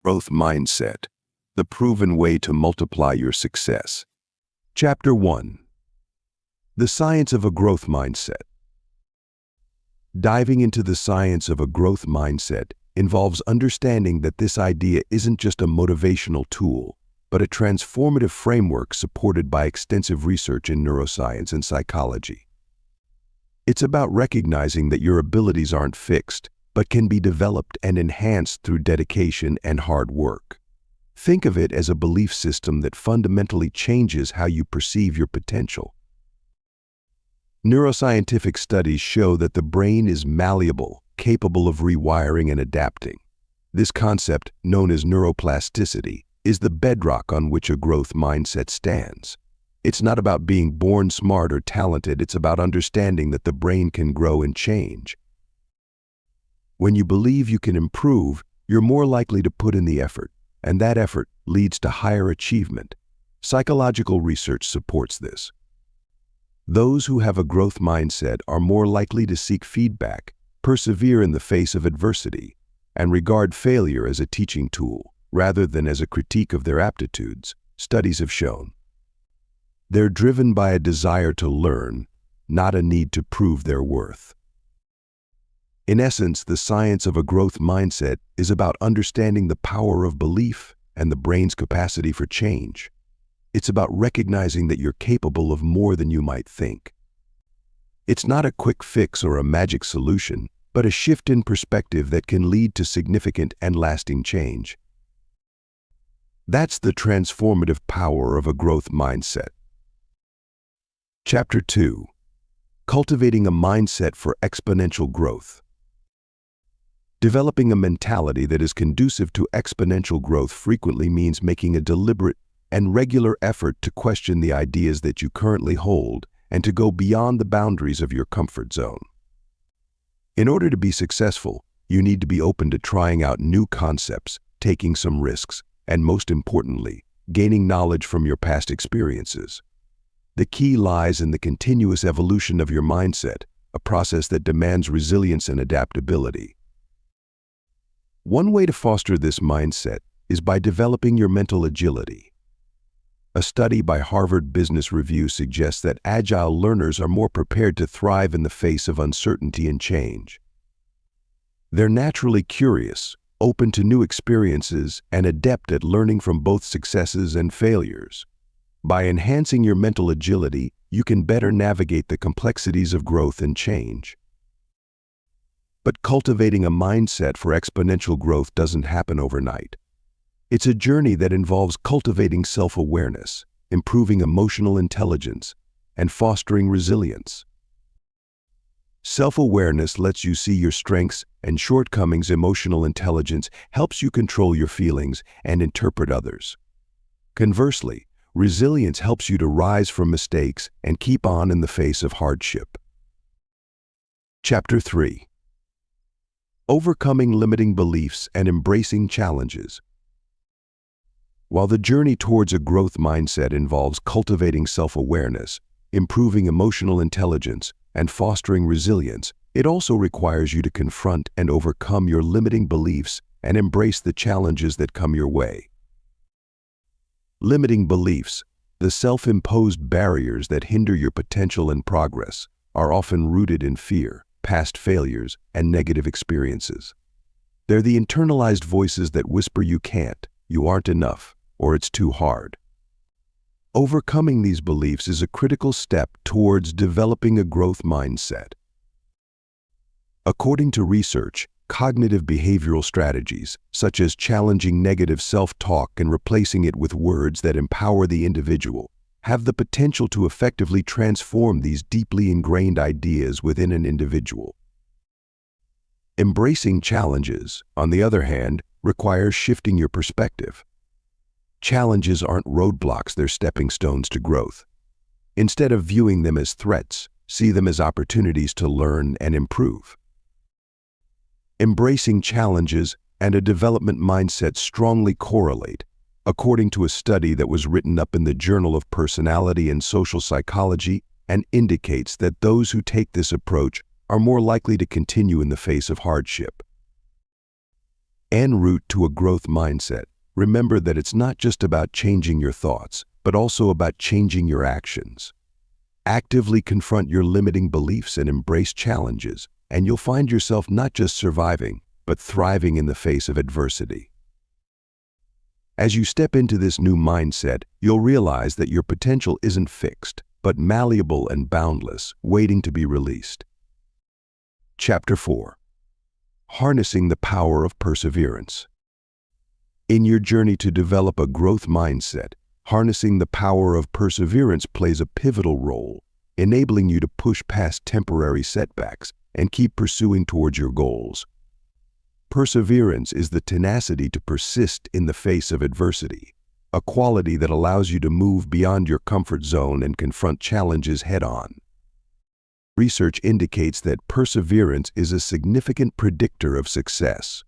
Growth Mindset, the proven way to multiply your success. Chapter 1. The Science of a Growth Mindset. Diving into the science of a growth mindset involves understanding that this idea isn't just a motivational tool, but a transformative framework supported by extensive research in neuroscience and psychology. It's about recognizing that your abilities aren't fixed, but can be developed and enhanced through dedication and hard work. Think of it as a belief system that fundamentally changes how you perceive your potential. Neuroscientific studies show that the brain is malleable, capable of rewiring and adapting. This concept, known as neuroplasticity, is the bedrock on which a growth mindset stands. It's not about being born smart or talented, it's about understanding that the brain can grow and change. When you believe you can improve, you're more likely to put in the effort, and that effort leads to higher achievement. Psychological research supports this. Those who have a growth mindset are more likely to seek feedback, persevere in the face of adversity, and regard failure as a teaching tool rather than as a critique of their aptitudes, studies have shown. They're driven by a desire to learn, not a need to prove their worth. In essence, the science of a growth mindset is about understanding the power of belief and the brain's capacity for change. It's about recognizing that you're capable of more than you might think. It's not a quick fix or a magic solution, but a shift in perspective that can lead to significant and lasting change. That's the transformative power of a growth mindset. Chapter 2. Cultivating a mindset for exponential growth. Developing a mentality that is conducive to exponential growth frequently means making a deliberate and regular effort to question the ideas that you currently hold and to go beyond the boundaries of your comfort zone. In order to be successful, you need to be open to trying out new concepts, taking some risks, and most importantly, gaining knowledge from your past experiences. The key lies in the continuous evolution of your mindset, a process that demands resilience and adaptability. One way to foster this mindset is by developing your mental agility. A study by Harvard Business Review suggests that agile learners are more prepared to thrive in the face of uncertainty and change. They're naturally curious, open to new experiences, and adept at learning from both successes and failures. By enhancing your mental agility, you can better navigate the complexities of growth and change. But cultivating a mindset for exponential growth doesn't happen overnight. It's a journey that involves cultivating self-awareness, improving emotional intelligence, and fostering resilience. Self-awareness lets you see your strengths and shortcomings. Emotional intelligence helps you control your feelings and interpret others. Conversely, resilience helps you to rise from mistakes and keep on in the face of hardship. Chapter 3. Overcoming limiting beliefs and embracing challenges. While the journey towards a growth mindset involves cultivating self-awareness, improving emotional intelligence, and fostering resilience, it also requires you to confront and overcome your limiting beliefs and embrace the challenges that come your way. Limiting beliefs, the self-imposed barriers that hinder your potential and progress, are often rooted in fear, past failures, and negative experiences. They're the internalized voices that whisper you can't, you aren't enough, or it's too hard. Overcoming these beliefs is a critical step towards developing a growth mindset. According to research, cognitive behavioral strategies, such as challenging negative self-talk and replacing it with words that empower the individual, have the potential to effectively transform these deeply ingrained ideas within an individual. Embracing challenges, on the other hand, requires shifting your perspective. Challenges aren't roadblocks, they're stepping stones to growth. Instead of viewing them as threats, see them as opportunities to learn and improve. Embracing challenges and a development mindset strongly correlate, according to a study that was written up in the Journal of Personality and Social Psychology, and indicates that those who take this approach are more likely to continue in the face of hardship. En route to a growth mindset, remember that it's not just about changing your thoughts, but also about changing your actions. Actively confront your limiting beliefs and embrace challenges, and you'll find yourself not just surviving, but thriving in the face of adversity. As you step into this new mindset, you'll realize that your potential isn't fixed, but malleable and boundless, waiting to be released. Chapter 4. Harnessing the power of perseverance. In your journey to develop a growth mindset, harnessing the power of perseverance plays a pivotal role, enabling you to push past temporary setbacks and keep pursuing towards your goals. Perseverance is the tenacity to persist in the face of adversity, a quality that allows you to move beyond your comfort zone and confront challenges head-on. Research indicates that perseverance is a significant predictor of success.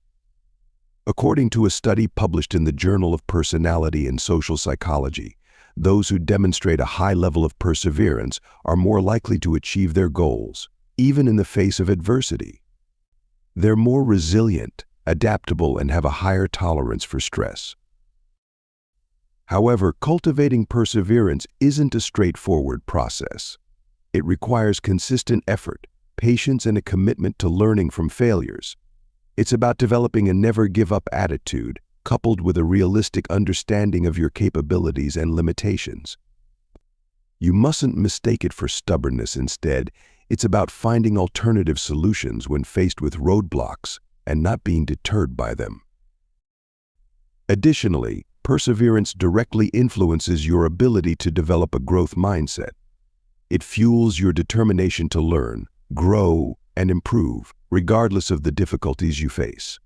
According to a study published in the Journal of Personality and Social Psychology, those who demonstrate a high level of perseverance are more likely to achieve their goals, even in the face of adversity. They're more resilient, adaptable, and have a higher tolerance for stress. However, cultivating perseverance isn't a straightforward process. It requires consistent effort, patience, and a commitment to learning from failures. It's about developing a never-give-up attitude, coupled with a realistic understanding of your capabilities and limitations. You mustn't mistake it for stubbornness. Instead, it's about finding alternative solutions when faced with roadblocks and not being deterred by them. Additionally, perseverance directly influences your ability to develop a growth mindset. It fuels your determination to learn, grow, and improve, regardless of the difficulties you face.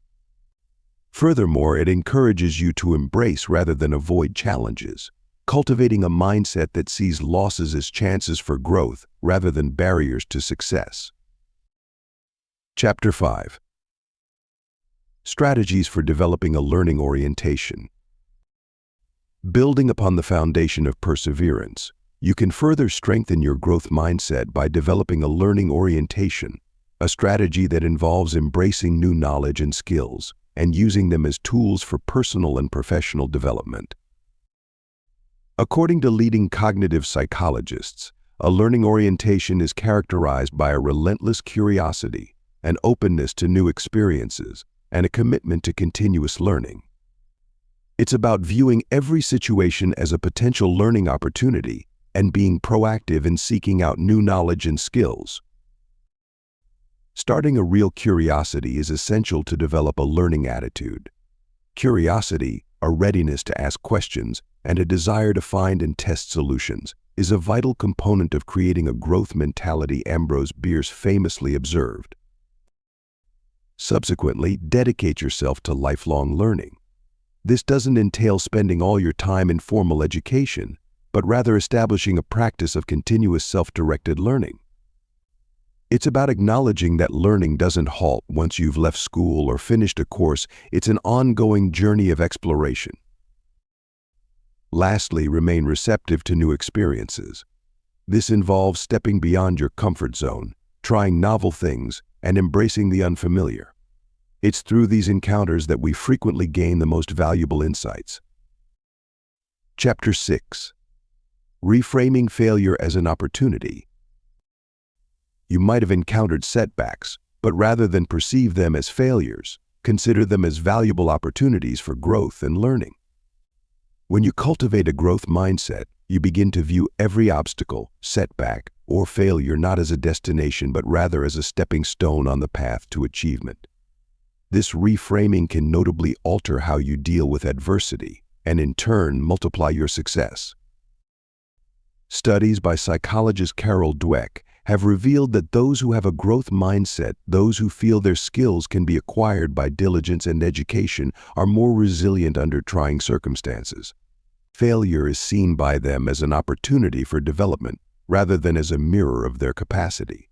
Furthermore, it encourages you to embrace rather than avoid challenges, cultivating a mindset that sees losses as chances for growth rather than barriers to success. Chapter 5. Strategies for developing a learning orientation. Building upon the foundation of perseverance, you can further strengthen your growth mindset by developing a learning orientation, a strategy that involves embracing new knowledge and skills and using them as tools for personal and professional development. According to leading cognitive psychologists, a learning orientation is characterized by a relentless curiosity, an openness to new experiences, and a commitment to continuous learning. It's about viewing every situation as a potential learning opportunity and being proactive in seeking out new knowledge and skills. Starting a real curiosity is essential to develop a learning attitude. Curiosity, a readiness to ask questions, and a desire to find and test solutions is a vital component of creating a growth mentality Ambrose Bierce famously observed. Subsequently, dedicate yourself to lifelong learning. This doesn't entail spending all your time in formal education, but rather establishing a practice of continuous self-directed learning. It's about acknowledging that learning doesn't halt once you've left school or finished a course. It's an ongoing journey of exploration. Lastly, remain receptive to new experiences. This involves stepping beyond your comfort zone, trying novel things, and embracing the unfamiliar. It's through these encounters that we frequently gain the most valuable insights. Chapter 6. Reframing failure as an opportunity. You might have encountered setbacks, but rather than perceive them as failures, consider them as valuable opportunities for growth and learning. When you cultivate a growth mindset, you begin to view every obstacle, setback, or failure not as a destination but rather as a stepping stone on the path to achievement. This reframing can notably alter how you deal with adversity and in turn multiply your success. Studies by psychologist Carol Dweck have revealed that those who have a growth mindset, those who feel their skills can be acquired by diligence and education, are more resilient under trying circumstances. Failure is seen by them as an opportunity for development rather than as a mirror of their capacity.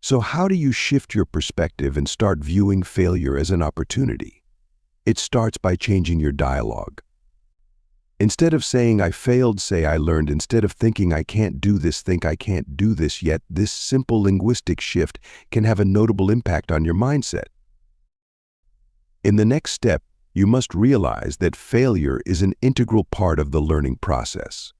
So how do you shift your perspective and start viewing failure as an opportunity? It starts by changing your dialogue. Instead of saying I failed, say I learned. Instead of thinking I can't do this, think I can't do this yet. This simple linguistic shift can have a notable impact on your mindset. In the next step, you must realize that failure is an integral part of the learning process.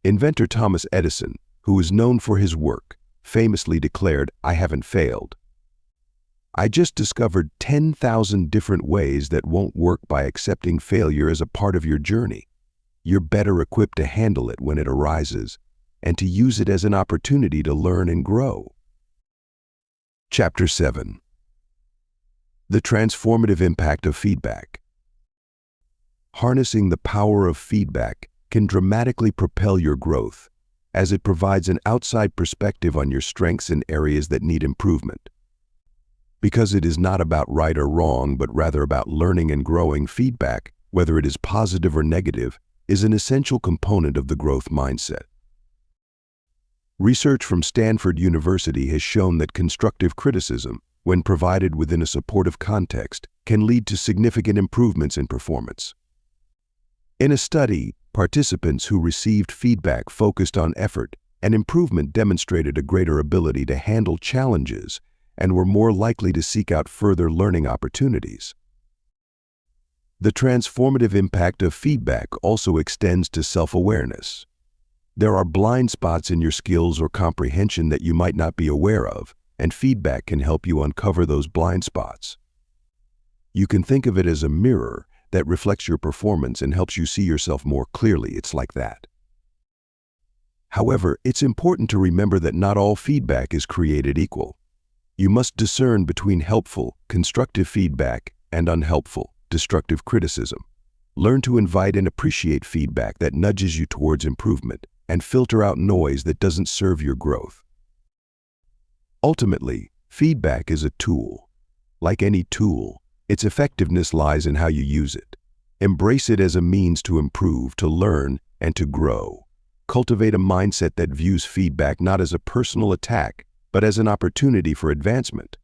Inventor Thomas Edison, who is known for his work, famously declared, "I haven't failed. I just discovered 10,000 different ways that won't work by accepting failure as a part of your journey. You're better equipped to handle it when it arises and to use it as an opportunity to learn and grow." Chapter 7. The transformative impact of feedback. Harnessing the power of feedback can dramatically propel your growth, as it provides an outside perspective on your strengths and areas that need improvement. Because it is not about right or wrong, but rather about learning and growing, feedback, whether it is positive or negative, is an essential component of the growth mindset. Research from Stanford University has shown that constructive criticism, when provided within a supportive context, can lead to significant improvements in performance. In a study, participants who received feedback focused on effort and improvement demonstrated a greater ability to handle challenges and were more likely to seek out further learning opportunities. The transformative impact of feedback also extends to self-awareness. There are blind spots in your skills or comprehension that you might not be aware of, and feedback can help you uncover those blind spots. You can think of it as a mirror that reflects your performance and helps you see yourself more clearly. It's like that. However, it's important to remember that not all feedback is created equal. You must discern between helpful, constructive feedback and unhelpful, destructive criticism. Learn to invite and appreciate feedback that nudges you towards improvement, and filter out noise that doesn't serve your growth. Ultimately, feedback is a tool. Like any tool, its effectiveness lies in how you use it. Embrace it as a means to improve, to learn, and to grow. Cultivate a mindset that views feedback not as a personal attack, but as an opportunity for advancement.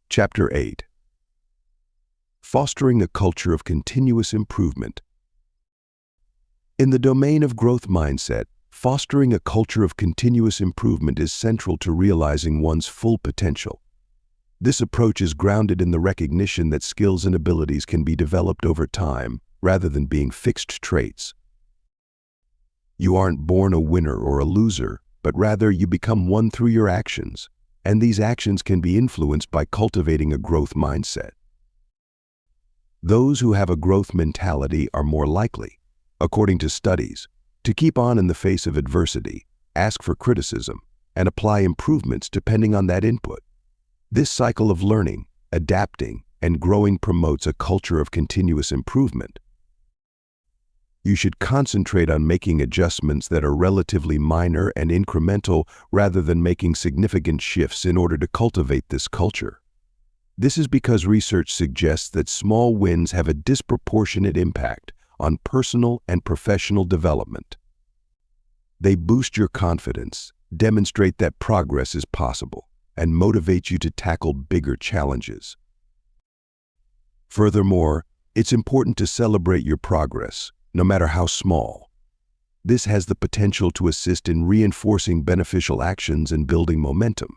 Chapter 8. Fostering a culture of continuous improvement. In the domain of growth mindset, fostering a culture of continuous improvement is central to realizing one's full potential. This approach is grounded in the recognition that skills and abilities can be developed over time, rather than being fixed traits. You aren't born a winner or a loser, but rather you become one through your actions, and these actions can be influenced by cultivating a growth mindset. Those who have a growth mentality are more likely, according to studies, to keep on in the face of adversity, ask for criticism, and apply improvements depending on that input. This cycle of learning, adapting, and growing promotes a culture of continuous improvement. You should concentrate on making adjustments that are relatively minor and incremental rather than making significant shifts in order to cultivate this culture. This is because research suggests that small wins have a disproportionate impact on personal and professional development. They boost your confidence, demonstrate that progress is possible, and motivate you to tackle bigger challenges. Furthermore, it's important to celebrate your progress, no matter how small. This has the potential to assist in reinforcing beneficial actions and building momentum.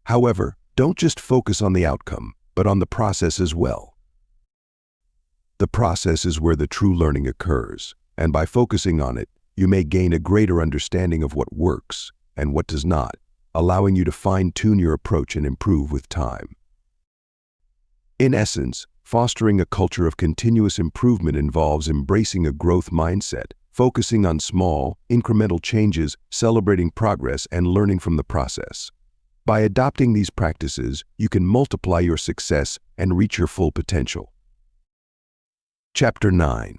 However, don't just focus on the outcome, but on the process as well. The process is where the true learning occurs, and by focusing on it, you may gain a greater understanding of what works and what does not, allowing you to fine-tune your approach and improve with time. In essence, fostering a culture of continuous improvement involves embracing a growth mindset, focusing on small, incremental changes, celebrating progress, and learning from the process. By adopting these practices, you can multiply your success and reach your full potential. Chapter 9.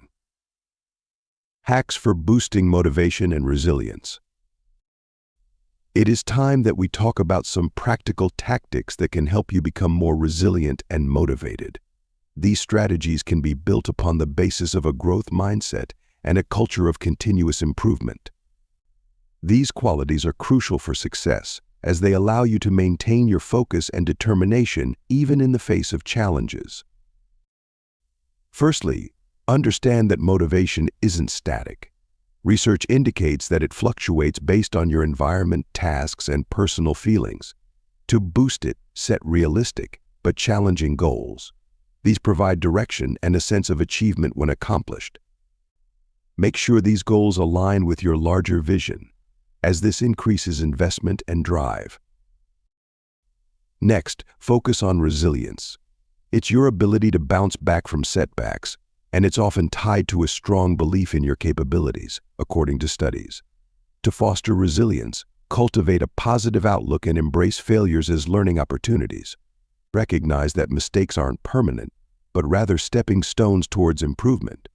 Hacks for boosting motivation and resilience. It is time that we talk about some practical tactics that can help you become more resilient and motivated. These strategies can be built upon the basis of a growth mindset and a culture of continuous improvement. These qualities are crucial for success, as they allow you to maintain your focus and determination even in the face of challenges. Firstly, understand that motivation isn't static. Research indicates that it fluctuates based on your environment, tasks, and personal feelings. To boost it, set realistic but challenging goals. These provide direction and a sense of achievement when accomplished. Make sure these goals align with your larger vision, as this increases investment and drive. Next, focus on resilience. It's your ability to bounce back from setbacks, and it's often tied to a strong belief in your capabilities, according to studies. To foster resilience, cultivate a positive outlook and embrace failures as learning opportunities. Recognize that mistakes aren't permanent, but rather stepping stones towards improvement.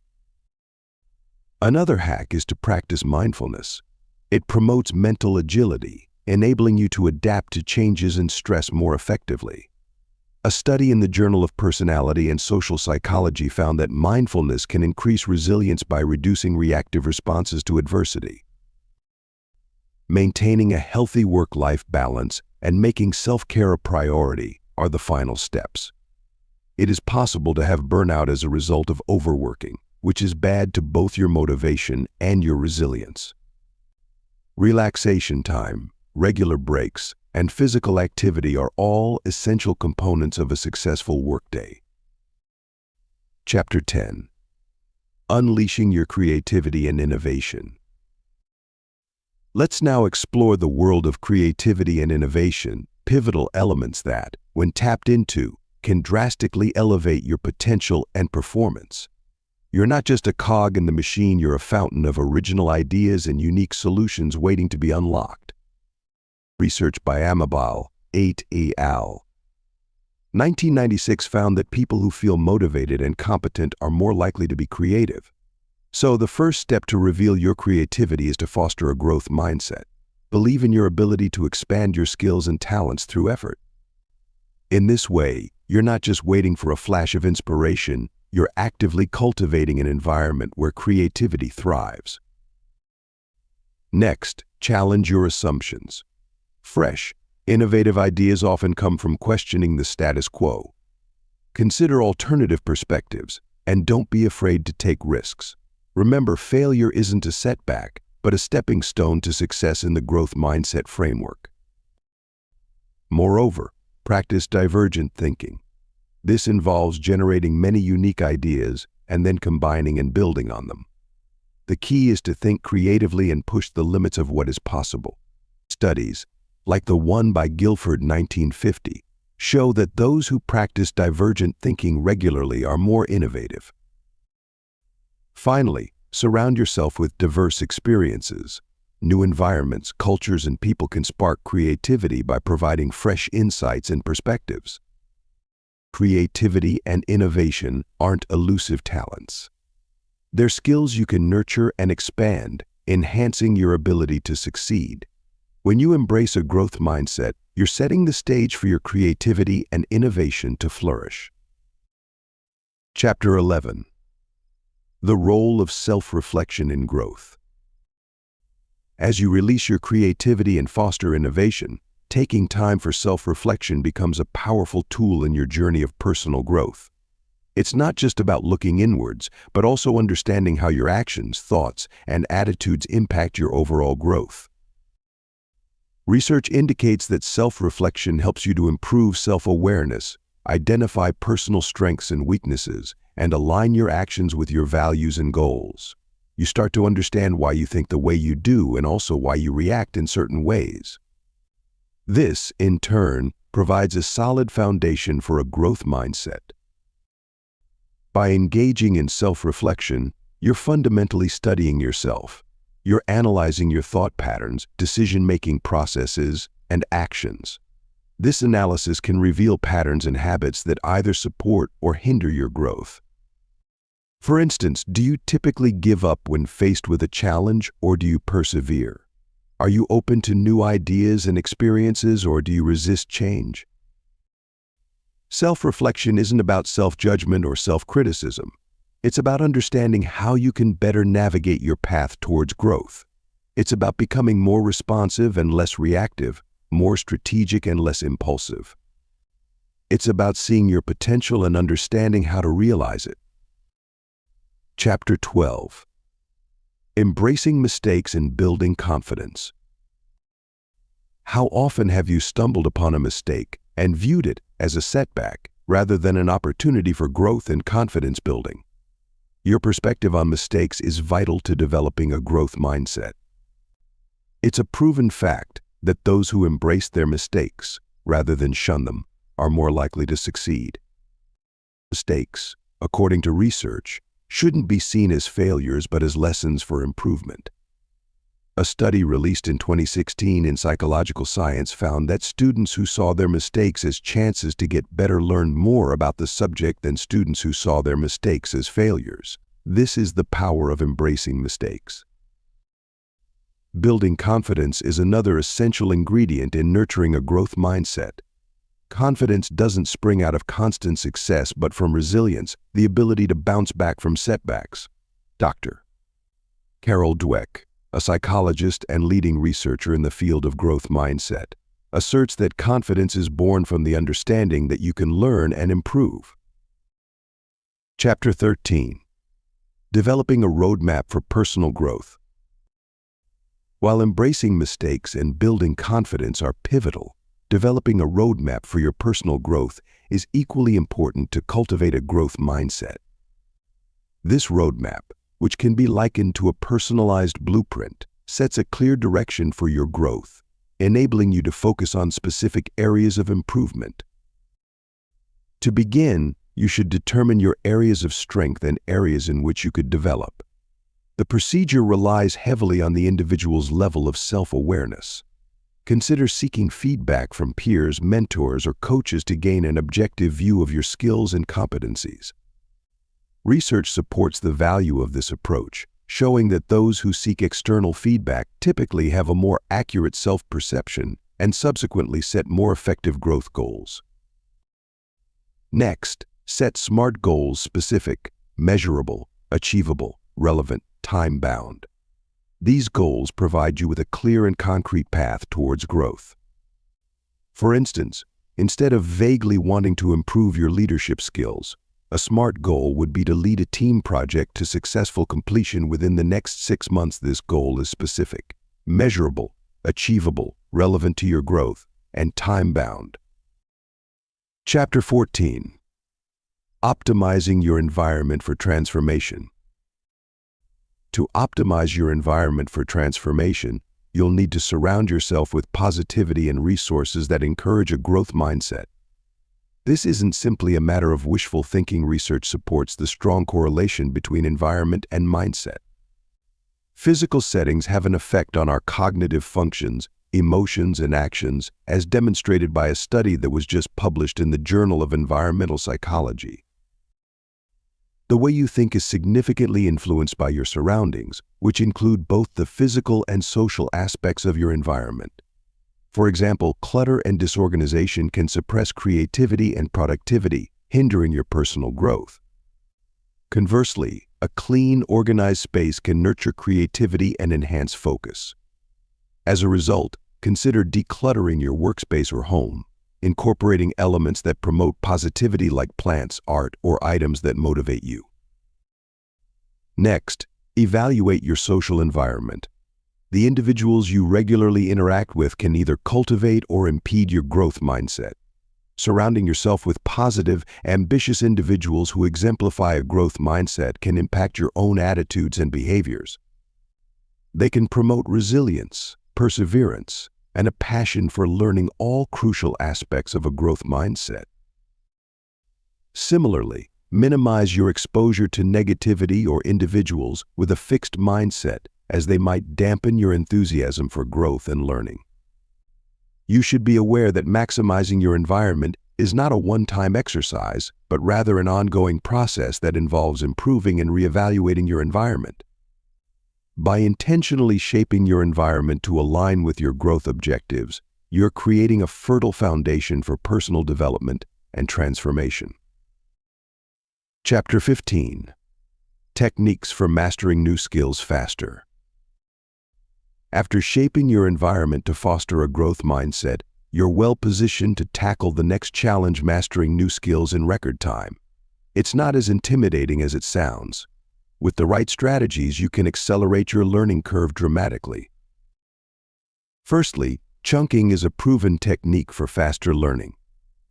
Another hack is to practice mindfulness. It promotes mental agility, enabling you to adapt to changes and stress more effectively. A study in the Journal of Personality and Social Psychology found that mindfulness can increase resilience by reducing reactive responses to adversity. Maintaining a healthy work-life balance and making self-care a priority are the final steps. It is possible to have burnout as a result of overworking, which is bad to both your motivation and your resilience. Relaxation time, regular breaks, and physical activity are all essential components of a successful workday. Chapter 10. Unleashing your creativity and innovation. Let's now explore the world of creativity and innovation, pivotal elements that, when tapped into, can drastically elevate your potential and performance. You're not just a cog in the machine, you're a fountain of original ideas and unique solutions waiting to be unlocked. Research by Amabile, 8 al. 1996 found that people who feel motivated and competent are more likely to be creative. So the first step to reveal your creativity is to foster a growth mindset. Believe in your ability to expand your skills and talents through effort. In this way, you're not just waiting for a flash of inspiration, you're actively cultivating an environment where creativity thrives. Next, challenge your assumptions. Fresh, innovative ideas often come from questioning the status quo. Consider alternative perspectives, and don't be afraid to take risks. Remember, failure isn't a setback, but a stepping stone to success in the growth mindset framework. Moreover, practice divergent thinking. This involves generating many unique ideas and then combining and building on them. The key is to think creatively and push the limits of what is possible. Studies, like the one by Guilford 1950, show that those who practice divergent thinking regularly are more innovative. Finally, surround yourself with diverse experiences. New environments, cultures, and people can spark creativity by providing fresh insights and perspectives. Creativity and innovation aren't elusive talents. They're skills you can nurture and expand, enhancing your ability to succeed. When you embrace a growth mindset, you're setting the stage for your creativity and innovation to flourish. Chapter 11. The role of self-reflection in growth. As you release your creativity and foster innovation, taking time for self-reflection becomes a powerful tool in your journey of personal growth. It's not just about looking inwards, but also understanding how your actions, thoughts, and attitudes impact your overall growth. Research indicates that self-reflection helps you to improve self-awareness, identify personal strengths and weaknesses, and align your actions with your values and goals. You start to understand why you think the way you do and also why you react in certain ways. This, in turn, provides a solid foundation for a growth mindset. By engaging in self-reflection, you're fundamentally studying yourself. You're analyzing your thought patterns, decision-making processes, and actions. This analysis can reveal patterns and habits that either support or hinder your growth. For instance, do you typically give up when faced with a challenge, or do you persevere? Are you open to new ideas and experiences, or do you resist change? Self-reflection isn't about self-judgment or self-criticism. It's about understanding how you can better navigate your path towards growth. It's about becoming more responsive and less reactive, more strategic and less impulsive. It's about seeing your potential and understanding how to realize it. Chapter 12. Embracing mistakes and building confidence. How often have you stumbled upon a mistake and viewed it as a setback, rather than an opportunity for growth and confidence building. Your perspective on mistakes is vital to developing a growth mindset. It's a proven fact that those who embrace their mistakes, rather than shun them, are more likely to succeed. Mistakes, according to research, shouldn't be seen as failures but as lessons for improvement. A study released in 2016 in Psychological Science found that students who saw their mistakes as chances to get better learned more about the subject than students who saw their mistakes as failures. This is the power of embracing mistakes. Building confidence is another essential ingredient in nurturing a growth mindset. Confidence doesn't spring out of constant success but from resilience, the ability to bounce back from setbacks. Dr. Carol Dweck, a psychologist and leading researcher in the field of growth mindset, asserts that confidence is born from the understanding that you can learn and improve. Chapter 13. Developing a roadmap for personal growth. While embracing mistakes and building confidence are pivotal, developing a roadmap for your personal growth is equally important to cultivate a growth mindset. This roadmap, which can be likened to a personalized blueprint, sets a clear direction for your growth, enabling you to focus on specific areas of improvement. To begin, you should determine your areas of strength and areas in which you could develop. The procedure relies heavily on the individual's level of self-awareness. Consider seeking feedback from peers, mentors, or coaches to gain an objective view of your skills and competencies. Research supports the value of this approach, showing that those who seek external feedback typically have a more accurate self-perception and subsequently set more effective growth goals. Next, set SMART goals: specific, measurable, achievable, relevant, time-bound. These goals provide you with a clear and concrete path towards growth. For instance, instead of vaguely wanting to improve your leadership skills, a SMART goal would be to lead a team project to successful completion within the next 6 months. This goal is specific, measurable, achievable, relevant to your growth, and time-bound. Chapter 14. Optimizing your environment for transformation. To optimize your environment for transformation, you'll need to surround yourself with positivity and resources that encourage a growth mindset. This isn't simply a matter of wishful thinking. Research supports the strong correlation between environment and mindset. Physical settings have an effect on our cognitive functions, emotions, and actions, as demonstrated by a study that was just published in the Journal of Environmental Psychology. The way you think is significantly influenced by your surroundings, which include both the physical and social aspects of your environment. For example, clutter and disorganization can suppress creativity and productivity, hindering your personal growth. Conversely, a clean, organized space can nurture creativity and enhance focus. As a result, consider decluttering your workspace or home, incorporating elements that promote positivity like plants, art, or items that motivate you. Next, evaluate your social environment. The individuals you regularly interact with can either cultivate or impede your growth mindset. Surrounding yourself with positive, ambitious individuals who exemplify a growth mindset can impact your own attitudes and behaviors. They can promote resilience, perseverance, and a passion for learning, all crucial aspects of a growth mindset. Similarly, minimize your exposure to negativity or individuals with a fixed mindset, as they might dampen your enthusiasm for growth and learning. You should be aware that maximizing your environment is not a one-time exercise, but rather an ongoing process that involves improving and reevaluating your environment. By intentionally shaping your environment to align with your growth objectives, you're creating a fertile foundation for personal development and transformation. Chapter 15. Techniques for mastering new skills faster. After shaping your environment to foster a growth mindset, you're well positioned to tackle the next challenge: mastering new skills in record time. It's not as intimidating as it sounds. With the right strategies, you can accelerate your learning curve dramatically. Firstly, chunking is a proven technique for faster learning.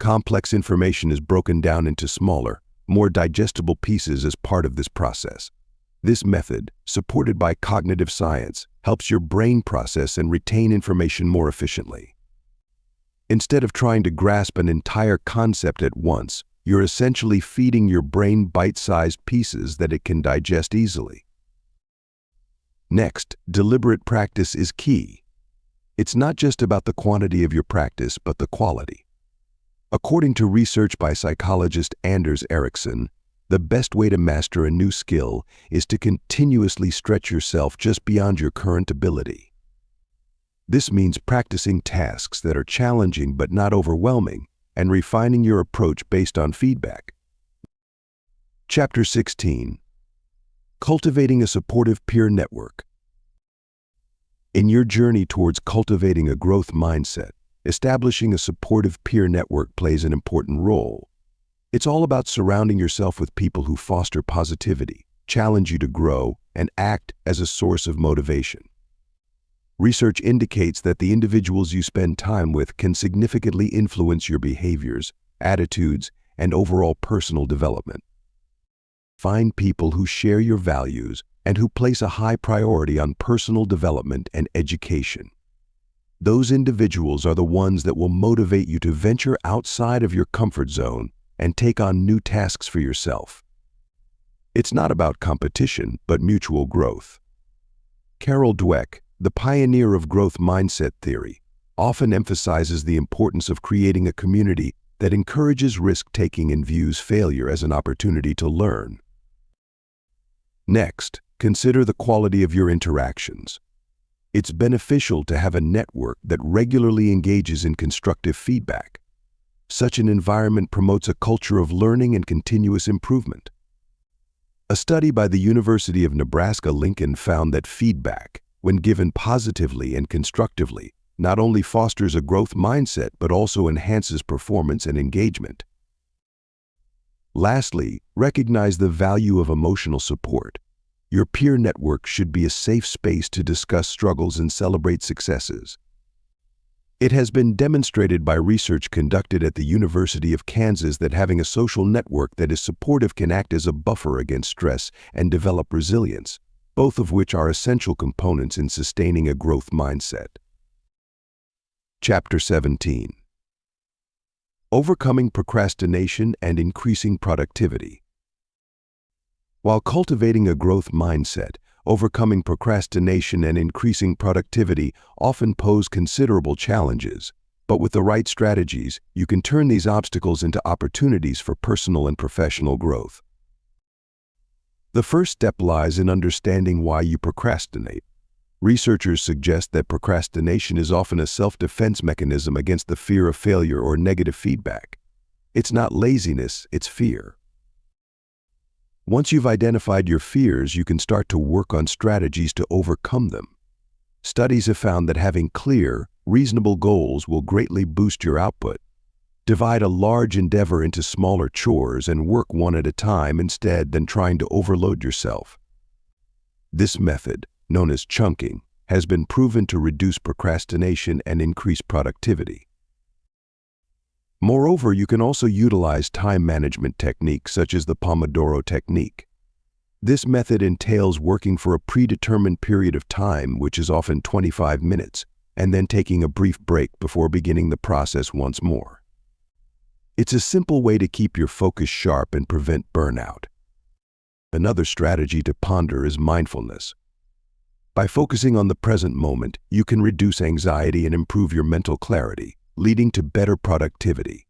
Complex information is broken down into smaller, more digestible pieces as part of this process. This method, supported by cognitive science, helps your brain process and retain information more efficiently. Instead of trying to grasp an entire concept at once, you're essentially feeding your brain bite-sized pieces that it can digest easily. Next, deliberate practice is key. It's not just about the quantity of your practice, but the quality. According to research by psychologist Anders Ericsson, the best way to master a new skill is to continuously stretch yourself just beyond your current ability. This means practicing tasks that are challenging but not overwhelming, and refining your approach based on feedback. Chapter 16. Cultivating a supportive peer network. In your journey towards cultivating a growth mindset, establishing a supportive peer network plays an important role. It's all about surrounding yourself with people who foster positivity, challenge you to grow, and act as a source of motivation. Research indicates that the individuals you spend time with can significantly influence your behaviors, attitudes, and overall personal development. Find people who share your values and who place a high priority on personal development and education. Those individuals are the ones that will motivate you to venture outside of your comfort zone and take on new tasks for yourself. It's not about competition, but mutual growth. Carol Dweck, the pioneer of growth mindset theory, often emphasizes the importance of creating a community that encourages risk-taking and views failure as an opportunity to learn. Next, consider the quality of your interactions. It's beneficial to have a network that regularly engages in constructive feedback. Such an environment promotes a culture of learning and continuous improvement. A study by the University of Nebraska-Lincoln found that feedback, when given positively and constructively, not only fosters a growth mindset but also enhances performance and engagement. Lastly, recognize the value of emotional support. Your peer network should be a safe space to discuss struggles and celebrate successes. It has been demonstrated by research conducted at the University of Kansas that having a social network that is supportive can act as a buffer against stress and develop resilience, both of which are essential components in sustaining a growth mindset. Chapter 17. Overcoming procrastination and increasing productivity. While cultivating a growth mindset, overcoming procrastination and increasing productivity often pose considerable challenges, but with the right strategies, you can turn these obstacles into opportunities for personal and professional growth. The first step lies in understanding why you procrastinate. Researchers suggest that procrastination is often a self-defense mechanism against the fear of failure or negative feedback. It's not laziness, it's fear. Once you've identified your fears, you can start to work on strategies to overcome them. Studies have found that having clear, reasonable goals will greatly boost your output. Divide a large endeavor into smaller chores and work one at a time instead than trying to overload yourself. This method, known as chunking, has been proven to reduce procrastination and increase productivity. Moreover, you can also utilize time management techniques such as the Pomodoro technique. This method entails working for a predetermined period of time, which is often 25 minutes, and then taking a brief break before beginning the process once more. It's a simple way to keep your focus sharp and prevent burnout. Another strategy to ponder is mindfulness. By focusing on the present moment, you can reduce anxiety and improve your mental clarity, leading to better productivity.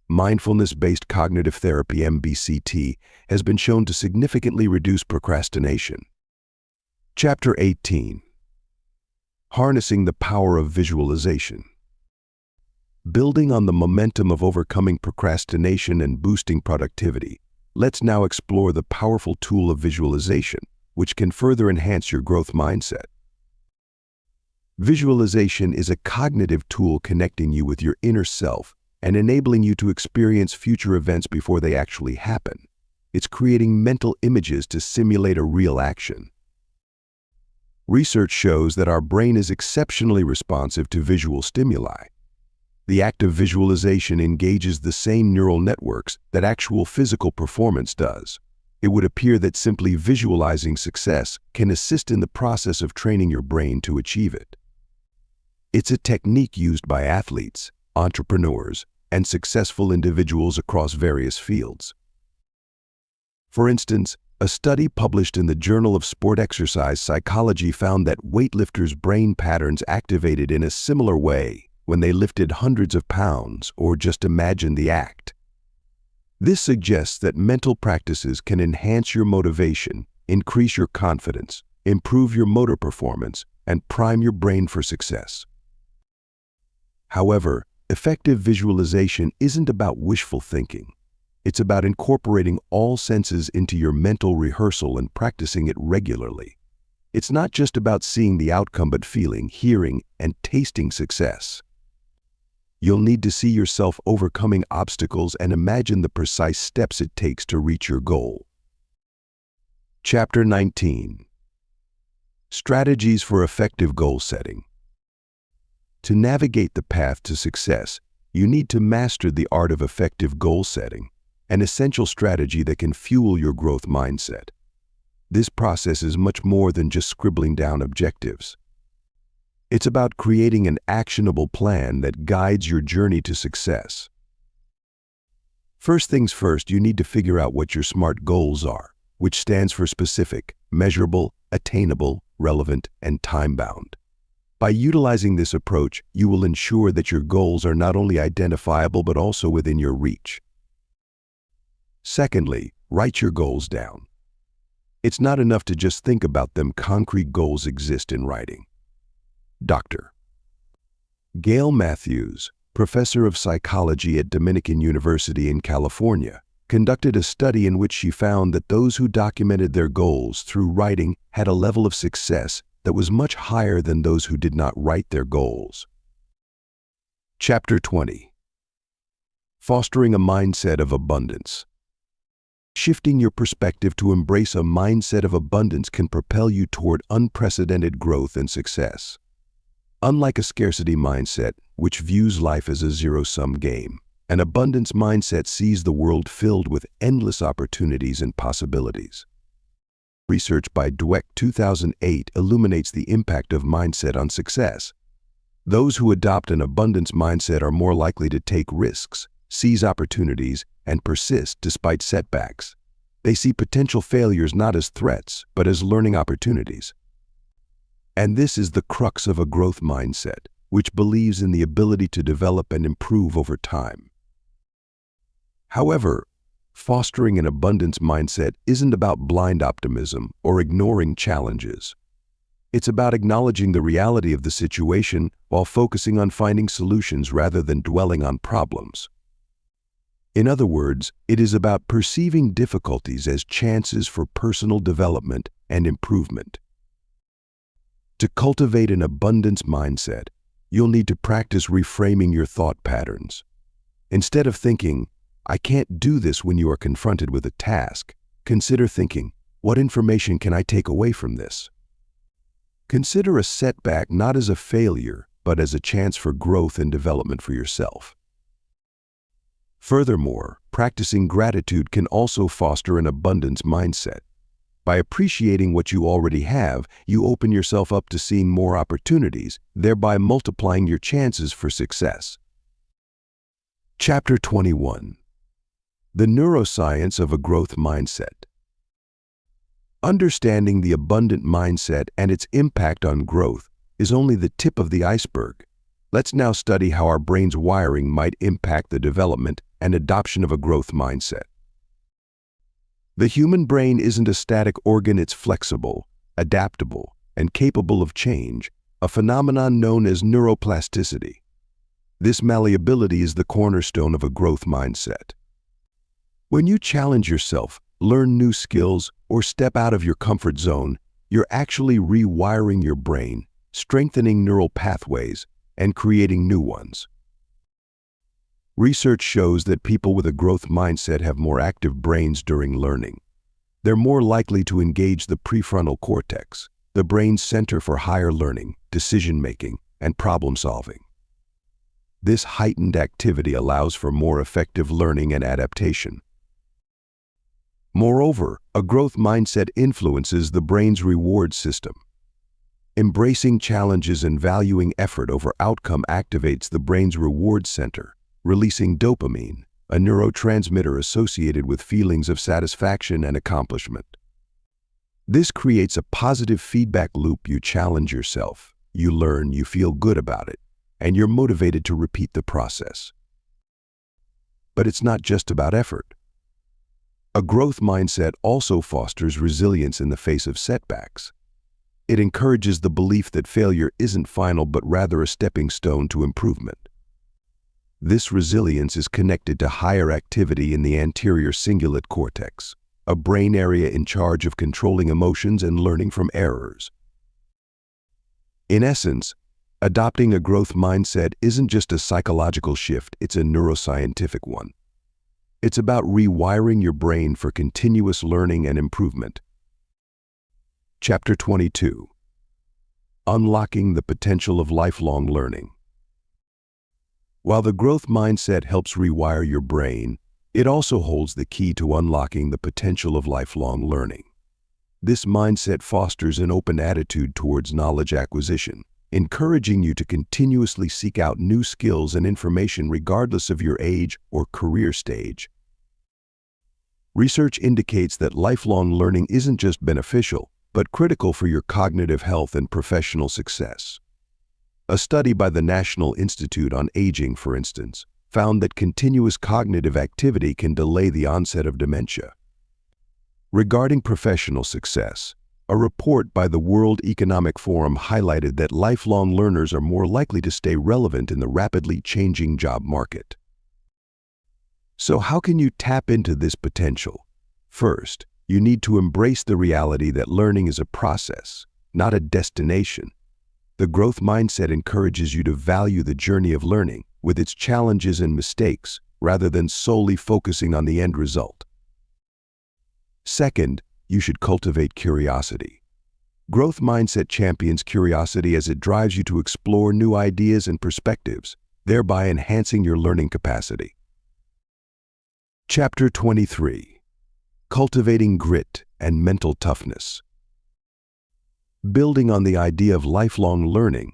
Mindfulness-based cognitive therapy (MBCT) has been shown to significantly reduce procrastination. Chapter 18. Harnessing the power of visualization. Building on the momentum of overcoming procrastination and boosting productivity, let's now explore the powerful tool of visualization, which can further enhance your growth mindset. Visualization is a cognitive tool connecting you with your inner self and enabling you to experience future events before they actually happen. It's creating mental images to simulate a real action. Research shows that our brain is exceptionally responsive to visual stimuli. The act of visualization engages the same neural networks that actual physical performance does. It would appear that simply visualizing success can assist in the process of training your brain to achieve it. It's a technique used by athletes, entrepreneurs, and successful individuals across various fields. For instance, a study published in the Journal of Sport Exercise Psychology found that weightlifters' brain patterns activated in a similar way when they lifted hundreds of pounds or just imagined the act. This suggests that mental practices can enhance your motivation, increase your confidence, improve your motor performance, and prime your brain for success. However, effective visualization isn't about wishful thinking. It's about incorporating all senses into your mental rehearsal and practicing it regularly. It's not just about seeing the outcome but feeling, hearing, and tasting success. You'll need to see yourself overcoming obstacles and imagine the precise steps it takes to reach your goal. Chapter 19. Strategies for effective goal setting. To navigate the path to success, you need to master the art of effective goal setting, an essential strategy that can fuel your growth mindset. This process is much more than just scribbling down objectives. It's about creating an actionable plan that guides your journey to success. First things first, you need to figure out what your SMART goals are, which stands for specific, measurable, attainable, relevant, and time-bound. By utilizing this approach, you will ensure that your goals are not only identifiable but also within your reach. Secondly, write your goals down. It's not enough to just think about them. Concrete goals exist in writing. Dr. Gail Matthews, professor of psychology at Dominican University in California, conducted a study in which she found that those who documented their goals through writing had a level of success that was much higher than those who did not write their goals. Chapter 20. Fostering a mindset of abundance. Shifting your perspective to embrace a mindset of abundance can propel you toward unprecedented growth and success. Unlike a scarcity mindset, which views life as a zero-sum game, an abundance mindset sees the world filled with endless opportunities and possibilities. Research by Dweck 2008 illuminates the impact of mindset on success. Those who adopt an abundance mindset are more likely to take risks, seize opportunities, and persist despite setbacks. They see potential failures not as threats, but as learning opportunities. And this is the crux of a growth mindset, which believes in the ability to develop and improve over time. However, fostering an abundance mindset isn't about blind optimism or ignoring challenges. It's about acknowledging the reality of the situation while focusing on finding solutions rather than dwelling on problems. In other words, it is about perceiving difficulties as chances for personal development and improvement. To cultivate an abundance mindset, you'll need to practice reframing your thought patterns. Instead of thinking, "I can't do this," when you are confronted with a task, consider thinking, "What information can I take away from this?" Consider a setback not as a failure, but as a chance for growth and development for yourself. Furthermore, practicing gratitude can also foster an abundance mindset. By appreciating what you already have, you open yourself up to seeing more opportunities, thereby multiplying your chances for success. Chapter 21. The neuroscience of a growth mindset. Understanding the abundant mindset and its impact on growth is only the tip of the iceberg. Let's now study how our brain's wiring might impact the development and adoption of a growth mindset. The human brain isn't a static organ. It's flexible, adaptable, and capable of change, a phenomenon known as neuroplasticity. This malleability is the cornerstone of a growth mindset. When you challenge yourself, learn new skills, or step out of your comfort zone, you're actually rewiring your brain, strengthening neural pathways, and creating new ones. Research shows that people with a growth mindset have more active brains during learning. They're more likely to engage the prefrontal cortex, the brain's center for higher learning, decision-making, and problem-solving. This heightened activity allows for more effective learning and adaptation. Moreover, a growth mindset influences the brain's reward system. Embracing challenges and valuing effort over outcome activates the brain's reward center, releasing dopamine, a neurotransmitter associated with feelings of satisfaction and accomplishment. This creates a positive feedback loop. You challenge yourself, you learn, you feel good about it, and you're motivated to repeat the process. But it's not just about effort. A growth mindset also fosters resilience in the face of setbacks. It encourages the belief that failure isn't final but rather a stepping stone to improvement. This resilience is connected to higher activity in the anterior cingulate cortex, a brain area in charge of controlling emotions and learning from errors. In essence, adopting a growth mindset isn't just a psychological shift, it's a neuroscientific one. It's about rewiring your brain for continuous learning and improvement. Chapter 22. Unlocking the potential of lifelong learning. While the growth mindset helps rewire your brain, it also holds the key to unlocking the potential of lifelong learning. This mindset fosters an open attitude towards knowledge acquisition, encouraging you to continuously seek out new skills and information regardless of your age or career stage. Research indicates that lifelong learning isn't just beneficial, but critical for your cognitive health and professional success. A study by the National Institute on Aging, for instance, found that continuous cognitive activity can delay the onset of dementia. Regarding professional success, a report by the World Economic Forum highlighted that lifelong learners are more likely to stay relevant in the rapidly changing job market. So how can you tap into this potential? First, you need to embrace the reality that learning is a process, not a destination. The growth mindset encourages you to value the journey of learning, with its challenges and mistakes, rather than solely focusing on the end result. Second, you should cultivate curiosity. Growth mindset champions curiosity as it drives you to explore new ideas and perspectives, thereby enhancing your learning capacity. Chapter 23. Cultivating grit and mental toughness. Building on the idea of lifelong learning,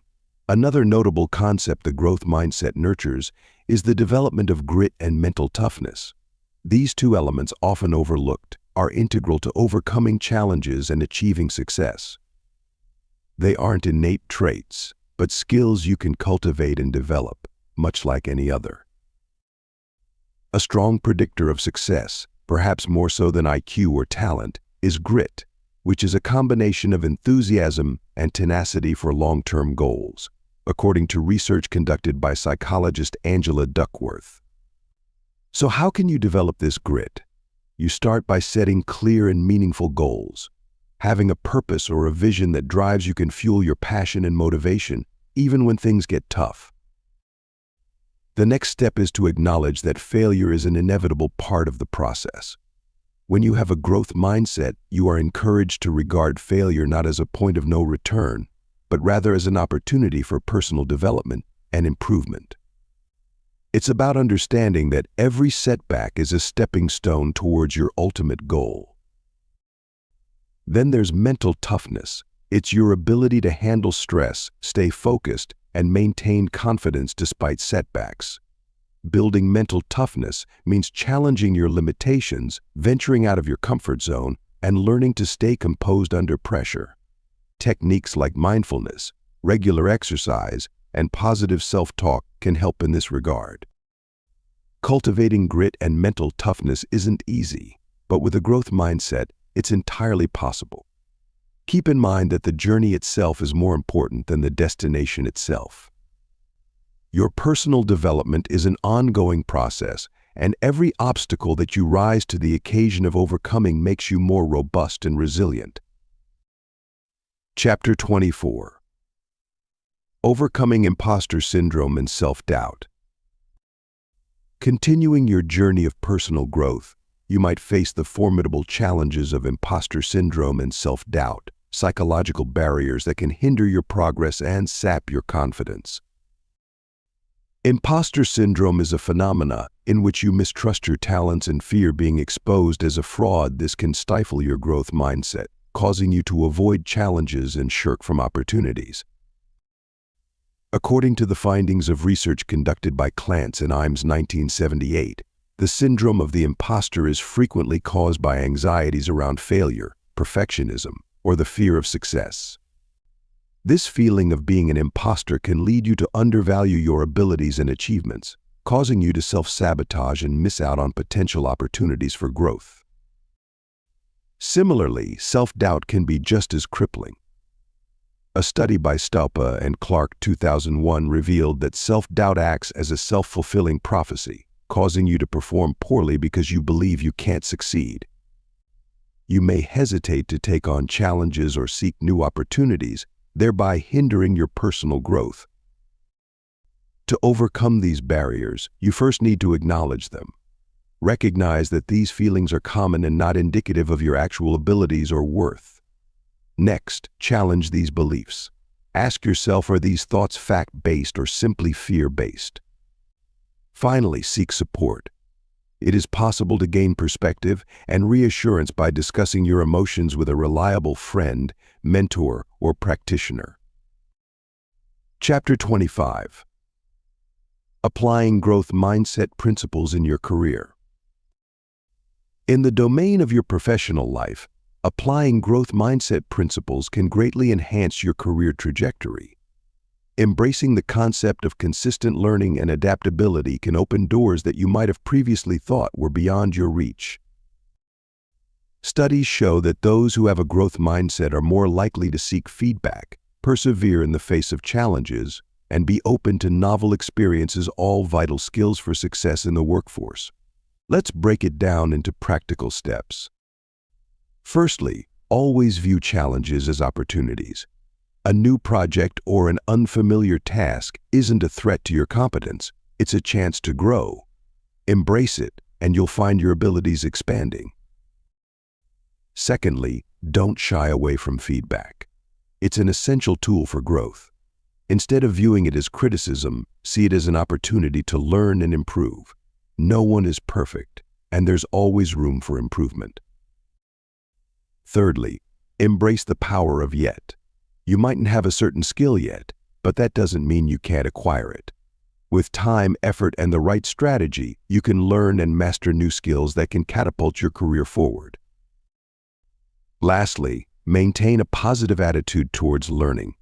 another notable concept the growth mindset nurtures is the development of grit and mental toughness. These two elements, often overlooked, are integral to overcoming challenges and achieving success. They aren't innate traits, but skills you can cultivate and develop, much like any other. A strong predictor of success, perhaps more so than IQ or talent, is grit, which is a combination of enthusiasm and tenacity for long-term goals, according to research conducted by psychologist Angela Duckworth. So how can you develop this grit? You start by setting clear and meaningful goals. Having a purpose or a vision that drives you can fuel your passion and motivation, even when things get tough. The next step is to acknowledge that failure is an inevitable part of the process. When you have a growth mindset, you are encouraged to regard failure not as a point of no return, but rather as an opportunity for personal development and improvement. It's about understanding that every setback is a stepping stone towards your ultimate goal. Then there's mental toughness. It's your ability to handle stress, stay focused, and maintain confidence despite setbacks. Building mental toughness means challenging your limitations, venturing out of your comfort zone, and learning to stay composed under pressure. Techniques like mindfulness, regular exercise, and positive self-talk can help in this regard. Cultivating grit and mental toughness isn't easy, but with a growth mindset, it's entirely possible. Keep in mind that the journey itself is more important than the destination itself. Your personal development is an ongoing process, and every obstacle that you rise to the occasion of overcoming makes you more robust and resilient. Chapter 24. Overcoming imposter syndrome and self-doubt. Continuing your journey of personal growth, you might face the formidable challenges of imposter syndrome and self-doubt, psychological barriers that can hinder your progress and sap your confidence. Imposter syndrome is a phenomena in which you mistrust your talents and fear being exposed as a fraud. This can stifle your growth mindset, causing you to avoid challenges and shirk from opportunities. According to the findings of research conducted by Clance and Imes 1978, the syndrome of the imposter is frequently caused by anxieties around failure, perfectionism, or the fear of success. This feeling of being an imposter can lead you to undervalue your abilities and achievements, causing you to self-sabotage and miss out on potential opportunities for growth. Similarly, self-doubt can be just as crippling. A study by Staupe and Clark 2001 revealed that self-doubt acts as a self-fulfilling prophecy, causing you to perform poorly because you believe you can't succeed. You may hesitate to take on challenges or seek new opportunities, thereby hindering your personal growth. To overcome these barriers, you first need to acknowledge them. Recognize that these feelings are common and not indicative of your actual abilities or worth. Next, challenge these beliefs. Ask yourself, are these thoughts fact-based or simply fear-based? Finally, seek support. It is possible to gain perspective and reassurance by discussing your emotions with a reliable friend, mentor, or practitioner. Chapter 25. Applying growth mindset principles in your career. In the domain of your professional life, applying growth mindset principles can greatly enhance your career trajectory. Embracing the concept of consistent learning and adaptability can open doors that you might have previously thought were beyond your reach. Studies show that those who have a growth mindset are more likely to seek feedback, persevere in the face of challenges, and be open to novel experiences, all vital skills for success in the workforce. Let's break it down into practical steps. Firstly, always view challenges as opportunities. A new project or an unfamiliar task isn't a threat to your competence, it's a chance to grow. Embrace it, and you'll find your abilities expanding. Secondly, don't shy away from feedback. It's an essential tool for growth. Instead of viewing it as criticism, see it as an opportunity to learn and improve. No one is perfect, and there's always room for improvement. Thirdly, embrace the power of yet. You mightn't have a certain skill yet, but that doesn't mean you can't acquire it. With time, effort, and the right strategy, you can learn and master new skills that can catapult your career forward. Lastly, maintain a positive attitude towards learning.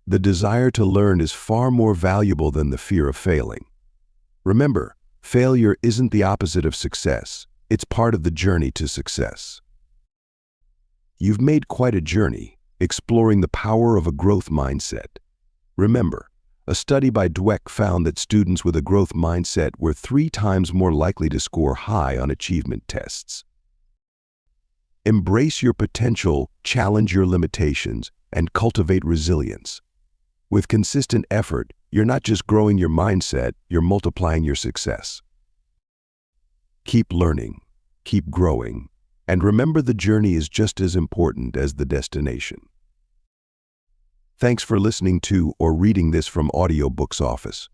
The desire to learn is far more valuable than the fear of failing. Remember, failure isn't the opposite of success. It's part of the journey to success. You've made quite a journey, exploring the power of a growth mindset. Remember, a study by Dweck found that students with a growth mindset were 3 times more likely to score high on achievement tests. Embrace your potential, challenge your limitations, and cultivate resilience. With consistent effort, you're not just growing your mindset, you're multiplying your success. Keep learning, keep growing, and remember, the journey is just as important as the destination. Thanks for listening to or reading this from Audiobook's office.